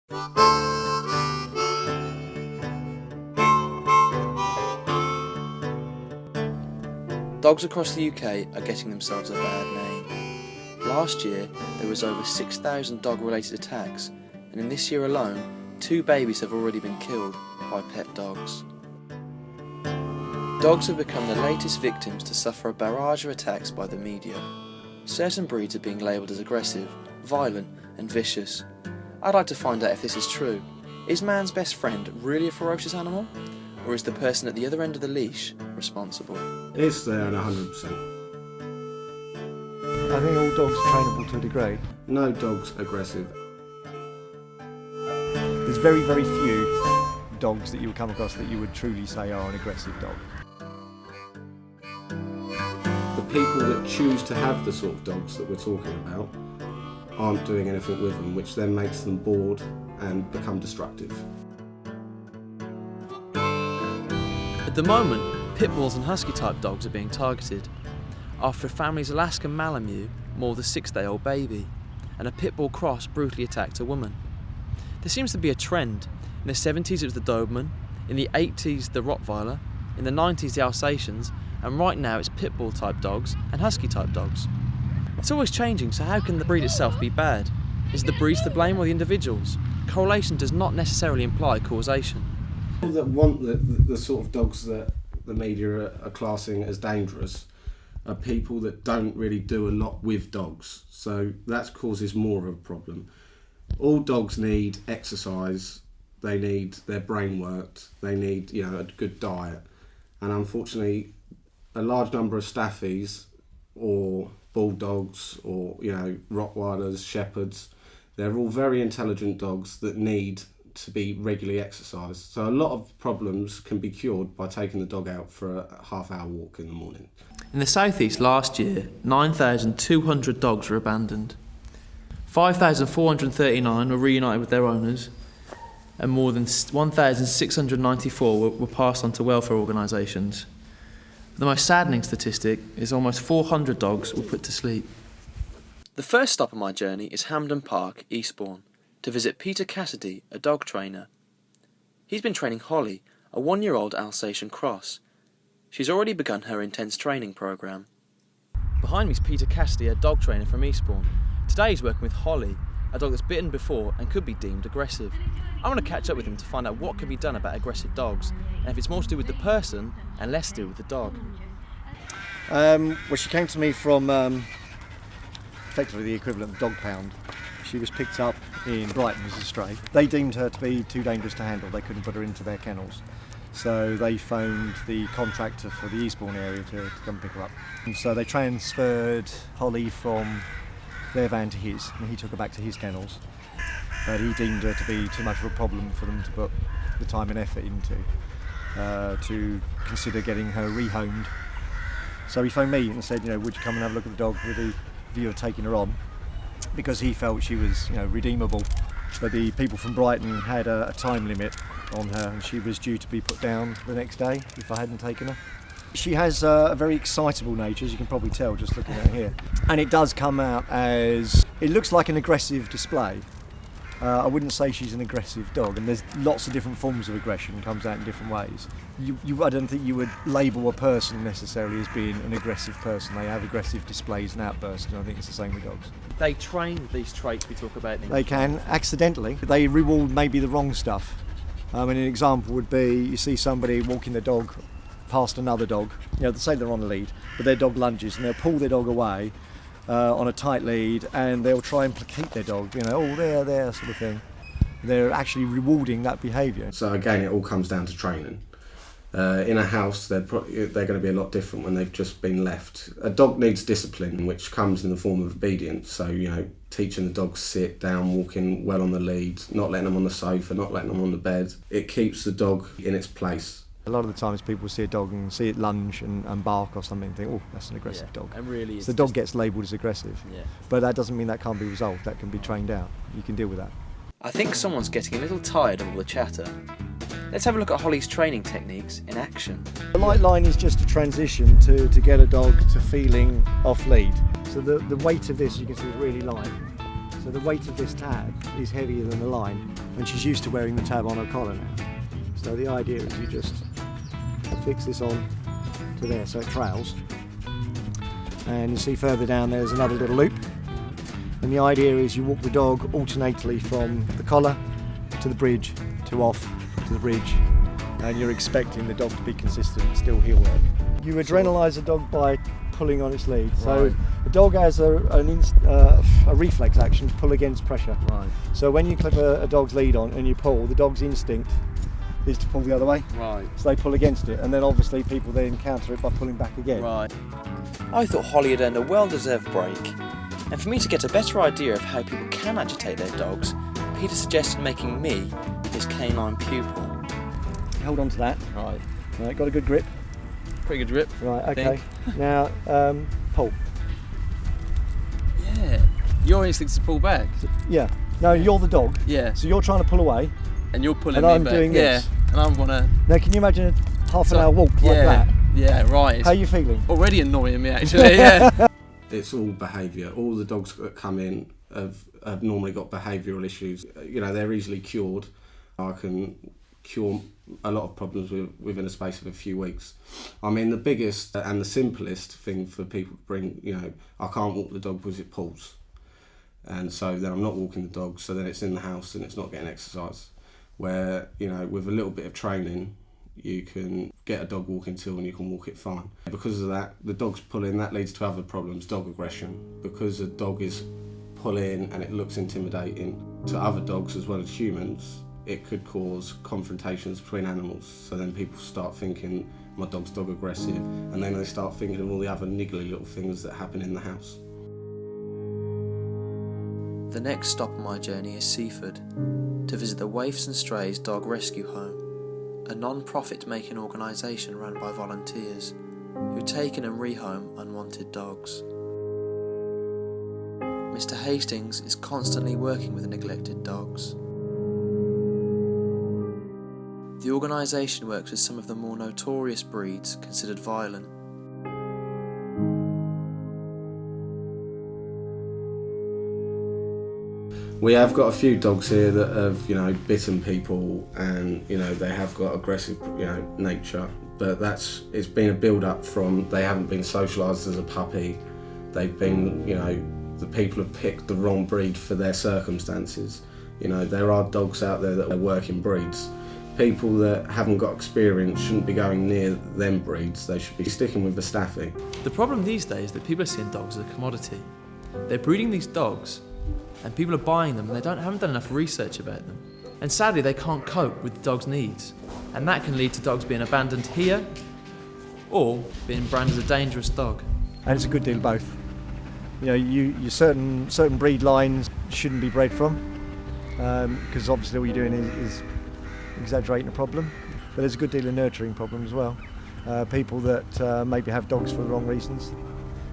Dogs across the UK are getting themselves a bad name. Last year, there was over 6,000 dog-related attacks, and in this year alone, 2 babies have already been killed by pet dogs. Dogs have become the latest victims to suffer a barrage of attacks by the media. Certain breeds are being labelled as aggressive, violent and vicious. I'd like to find out if this is true. Is man's best friend really a ferocious animal? Or is the person at the other end of the leash responsible? It's there and 100%. I think all dogs are trainable to a degree. No dog's aggressive. There's very, very few dogs that you would come across that you would truly say are an aggressive dog. The people that choose to have the sort of dogs that we're talking about aren't doing anything with them, which then makes them bored and become destructive. At the moment, pit bulls and husky type dogs are being targeted after a family's Alaskan Malamute mauled a 6-day-old baby and a pit bull cross brutally attacked a woman. There seems to be a trend. In the 70s it was the Doberman, in the 80s the Rottweiler, in the 90s the Alsatians, and right now it's pit bull type dogs and husky type dogs. It's always changing, so how can the breed itself be bad? Is the breeds to blame or the individuals? Correlation does not necessarily imply causation. People that want the sort of dogs that the media are classing as dangerous are people that don't really do a lot with dogs, so that causes more of a problem. All dogs need exercise, they need their brain worked, they need a good diet, and unfortunately a large number of staffies or bulldogs or Rottweilers, Shepherds, they're all very intelligent dogs that need to be regularly exercised. So a lot of problems can be cured by taking the dog out for a half-hour walk in the morning. In the southeast last year, 9,200 dogs were abandoned. 5,439 were reunited with their owners, and more than 1,694 were passed on to welfare organisations. The most saddening statistic is almost 400 dogs were put to sleep. The first stop on my journey is Hampden Park, Eastbourne, to visit Peter Cassidy, a dog trainer. He's been training Holly, a 1-year-old Alsatian cross. She's already begun her intense training programme. Behind me is Peter Cassidy, a dog trainer from Eastbourne. Today he's working with Holly, a dog that's bitten before and could be deemed aggressive. I want to catch up with him to find out what can be done about aggressive dogs, and if it's more to do with the person and less to do with the dog. Well, she came to me from effectively the equivalent of dog pound. She was picked up in Brighton as a stray. They deemed her to be too dangerous to handle. They couldn't put her into their kennels. So they phoned the contractor for the Eastbourne area to come pick her up. And so they transferred Holly from their van to his, and he took her back to his kennels. But he deemed her to be too much of a problem for them to put the time and effort into, to consider getting her rehomed. So he phoned me and said, would you come and have a look at the dog with the view of taking her on? Because he felt she was, redeemable. But the people from Brighton had a time limit on her, and she was due to be put down the next day if I hadn't taken her. She has a very excitable nature, as you can probably tell just looking at her here. And it does come out as, it looks like an aggressive display. I wouldn't say she's an aggressive dog, and there's lots of different forms of aggression, comes out in different ways. I don't think you would label a person necessarily as being an aggressive person. They have aggressive displays and outbursts, and I think it's the same with dogs. They train these traits we talk about. They can, accidentally. They reward maybe the wrong stuff. An example would be, you see somebody walking their dog past another dog, they say they're on a lead, but their dog lunges and they'll pull their dog away on a tight lead, and they'll try and placate their dog, there, sort of thing. They're actually rewarding that behaviour. So again, it all comes down to training. In a house, they're going to be a lot different when they've just been left. A dog needs discipline, which comes in the form of obedience. So, teaching the dog to sit down, walking well on the lead, not letting them on the sofa, not letting them on the bed. It keeps the dog in its place. A lot of the times people see a dog and see it lunge and bark or something and think, oh, that's an aggressive dog. And really, so the dog gets labelled as aggressive. Yeah. But that doesn't mean that can't be resolved. That can be trained out. You can deal with that. I think someone's getting a little tired of all the chatter. Let's have a look at Holly's training techniques in action. The light line is just a transition to get a dog to feeling off lead. So the weight of this, you can see, is really light. So the weight of this tab is heavier than the line, and she's used to wearing the tab on her collar now. So the idea is you just fix this on to there so it trails. And you see further down there's another little loop. And the idea is you walk the dog alternately from the collar to the bridge to off to the bridge, and you're expecting the dog to be consistent, still heel work. You adrenalise a dog by pulling on its lead. So the dog has a reflex action to pull against pressure. Right. So when you clip a dog's lead on and you pull, the dog's instinct is to pull the other way. Right. So they pull against it, and then obviously people then counter it by pulling back again. Right. I thought Holly had earned a well-deserved break, and for me to get a better idea of how people can agitate their dogs, Peter suggested making me his canine pupil. Hold on to that. Right. Right, got a good grip. Pretty good grip. Right, okay. Now, pull. Yeah. Your instinct is to pull back. Yeah. No, you're the dog. Yeah. So you're trying to pull away, And you're pulling and me I'm back. doing yeah. this. And I'm gonna. Now, can you imagine a half an hour walk like yeah. that? Yeah. Right. How are you feeling? Already annoying me actually. Yeah. It's all behaviour. All the dogs that come in have normally got behavioural issues. You know, they're easily cured. I can cure a lot of problems within a space of a few weeks. I mean, the biggest and the simplest thing for people to bring, you know, I can't walk the dog because it pulls. And so then I'm not walking the dog, so then it's in the house and it's not getting exercise. Where, you know, with a little bit of training, you can get a dog walking till and you can walk it fine. Because of that, the dog's pulling, that leads to other problems, dog aggression. Because a dog is pulling and it looks intimidating to other dogs as well as humans, it could cause confrontations between animals. So then people start thinking, my dog's dog aggressive, and then they start thinking of all the other niggly little things that happen in the house. The next stop on my journey is Seaford, to visit the Waifs and Strays Dog Rescue Home, a non-profit making organisation run by volunteers who take in and rehome unwanted dogs. Mr. Hastings is constantly working with neglected dogs. The organisation works with some of the more notorious breeds considered violent. We have got a few dogs here that have, you know, bitten people, and, you know, they have got aggressive, you know, nature. But it's been a build-up from they haven't been socialised as a puppy. They've been, you know, the people have picked the wrong breed for their circumstances. You know, there are dogs out there that are working breeds. People that haven't got experience shouldn't be going near them breeds. They should be sticking with the staffy. The problem these days is that people are seeing dogs as a commodity. They're breeding these dogs, and people are buying them, and they haven't done enough research about them. And sadly, they can't cope with the dog's needs, and that can lead to dogs being abandoned here, or being branded as a dangerous dog. And it's a good deal of both. You know, you certain breed lines shouldn't be bred from, because obviously all you're doing is exaggerating a problem. But there's a good deal of nurturing problem as well. People that maybe have dogs for the wrong reasons,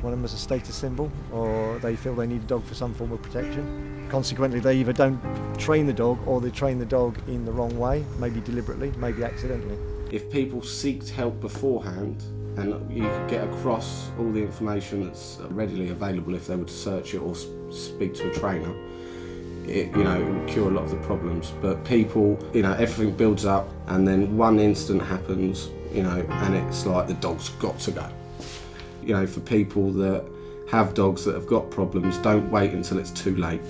want them as a status symbol, or they feel they need a dog for some form of protection. Consequently, they either don't train the dog, or they train the dog in the wrong way, maybe deliberately, maybe accidentally. If people seeked help beforehand, and you could get across all the information that's readily available if they were to search it or speak to a trainer, it will cure a lot of the problems. But people, everything builds up, and then one incident happens, and it's like the dog's got to go. For people that have dogs that have got problems, don't wait until it's too late.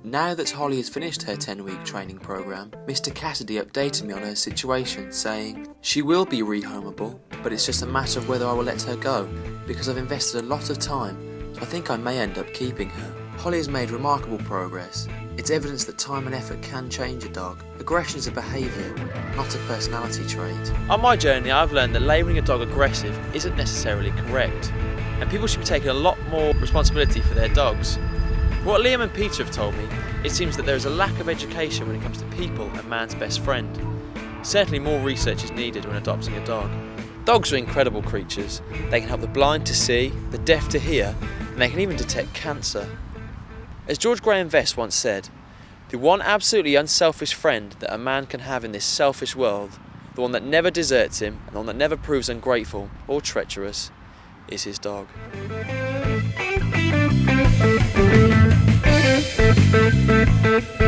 Now that Holly has finished her 10-week training programme, Mr. Cassidy updated me on her situation, saying, "She will be rehomeable, but it's just a matter of whether I will let her go, because I've invested a lot of time, so I think I may end up keeping her." Holly has made remarkable progress. It's evidence that time and effort can change a dog. Aggression is a behaviour, not a personality trait. On my journey, I've learned that labelling a dog aggressive isn't necessarily correct, and people should be taking a lot more responsibility for their dogs. From what Liam and Peter have told me, it seems that there is a lack of education when it comes to people and man's best friend. Certainly more research is needed when adopting a dog. Dogs are incredible creatures. They can help the blind to see, the deaf to hear, and they can even detect cancer. As George Graham Vest once said, "The one absolutely unselfish friend that a man can have in this selfish world, the one that never deserts him and the one that never proves ungrateful or treacherous, is his dog." Bye.